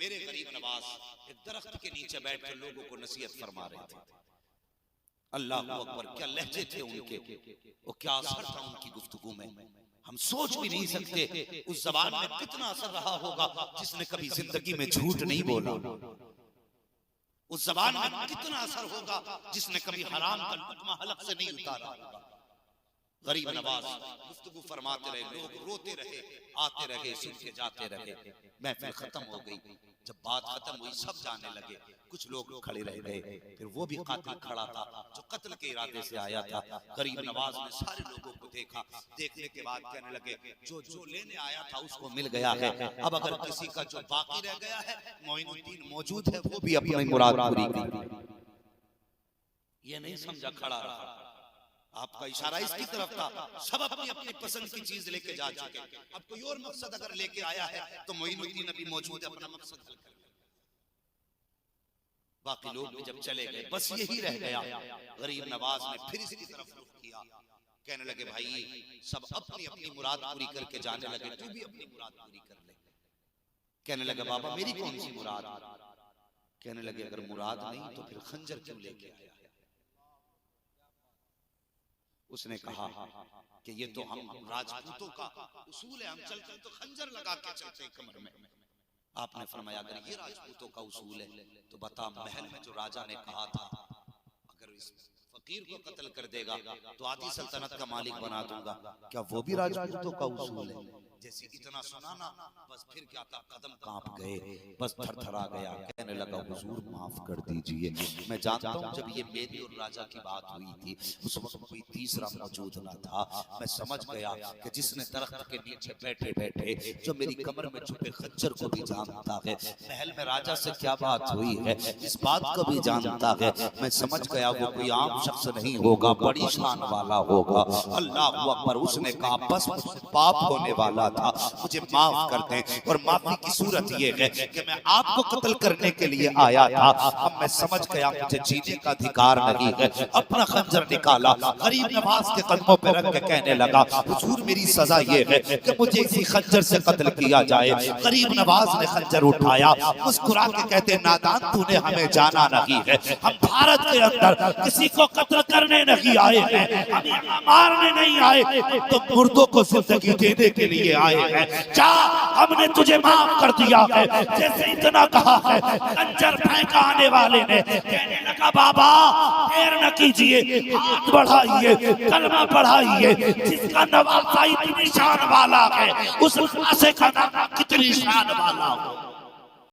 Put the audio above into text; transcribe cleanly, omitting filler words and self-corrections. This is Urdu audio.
میرے غریب نواز ایک درخت کے نیچے بیٹھ کر لوگوں کو نصیحت فرما رہے تھے. اللہ اکبر، کیا لہجے تھے ان کے، اور کیا اثر تھا ان کی گفتگو میں. ہم سوچ بھی نہیں سکتے اس زبان میں کتنا اثر رہا ہوگا جس نے کبھی زندگی میں جھوٹ نہیں بولا. اس زبان میں کتنا اثر ہوگا جس نے کبھی حرام کا لقمہ حلق سے نہیں اتارا. غریب نواز گفتگو فرماتے رہے، لوگ روتے رہے، آتے رہے، سن کے جاتے رہے. محفل ختم ہو گئی. جب بات ختم ہوئی سب جانے لگے، کچھ لوگ کھڑے رہ گئے. پھر وہ بھی قاتل کھڑا تھا جو قتل کے ارادے سے آیا تھا. غریب نواز نے سارے لوگوں کو دیکھا. دیکھنے کے بعد کہنے لگے جو جو لینے آیا تھا اس کو مل گیا ہے. اب اگر کسی کا جو باقی رہ گیا ہے، معین الدین موجود ہے، وہ بھی اپنی مراد پوری کی. یہ نہیں سمجھا کھڑا رہا. آپ کا اشارہ اس کی طرف تھا. سب اپنی اپنی پسند کی چیز لے کے جا چکے. اب کوئی اور مقصد اگر لے کے آیا ہے تو معین الدین ابھی موجود ہے، اپنا مقصد حل کر لے. باقی لوگ بھی جب چلے گئے بس یہی رہ گیا. غریب نواز نے پھر اس کی طرف رخ کیا. کہنے لگے بھائی سب اپنی اپنی مراد پوری کر کے جانے لگے، تو بھی اپنی مراد پوری کر لے. کہنے لگے بابا میری کون سی مراد؟ کہنے لگے اگر مراد نہیں تو پھر خنجر کیوں لے کے آیا؟ اس نے کہا کہ یہ تو ہم راجپوتوں کا اصول ہے، ہم چلتے ہیں تو خنجر لگا کے چلتے ہیں کمر میں. آپ نے فرمایا اگر یہ راجپوتوں کا اصول ہے تو بتا محل میں جو راجہ نے کہا تھا اگر اس فقیر کو قتل کر دے گا تو آدھی سلطنت کا مالک بنا دوں گا، کیا وہ بھی راجپوتوں کا اصول ہے؟ جیسے اتنا سنا نا بس پھر کیا تھا، قدم کانپ گئے، بس تھر تھرا گیا. کہنے لگا حضور معاف کر دیجئے، میں جانتا ہوں جب یہ میری اور راجہ کی بات ہوئی تھی اس وقت کوئی تیسرا موجود نہ تھا. میں سمجھ گیا کہ جس نے درخت کے نیچے بیٹھے بیٹھے جو میری کمر میں چھپے خنجر کو بھی جانتا ہے، محل میں راجہ سے کیا بات ہوئی ہے اس بات کو بھی جانتا ہے. میں سمجھ گیا وہ کوئی عام شخص نہیں ہوگا، بڑی شان والا ہوگا. اللہ اکبر. اس نے کہا بس پاپ ہونے والا تھا، مجھے معاف کر دیں. اور معافی کی صورت یہ ہے کہ میں آپ کو قتل کرنے کے لیے آیا تھا، اب میں سمجھ گیا مجھے جینے کا ادھیکار نہیں ہے. اپنا خنجر نکالا، غریب نواز کے قدموں پہ رکھ کے کہنے لگا حضور میری سزا یہ ہے کہ مجھے اسی خنجر سے قتل کیا جائے. غریب نواز نے خنجر اٹھایا، مسکرا کے کہتے نادان تو نے ہمیں جانا نہیں ہے، ہم بھارت کے اندر کسی کو قتل کرنے نہیں آئے ہیں، ہمیں مارنے نہیں آئے، تو مردوں کو زندگی دینے کے لیے آئے ہیں. جا ہم نے تجھے معاف کر دیا ہے. جیسے اتنا کہا ہے خنجر پھینکا آنے والے نے کہنے لگا بابا دیر نہ کیجئے، ہاتھ بڑھائیے، کلمہ پڑھائیے. جس کا نواسہ اتنی شان والا ہے اس نواسے کا نام کتنی شان والا ہو.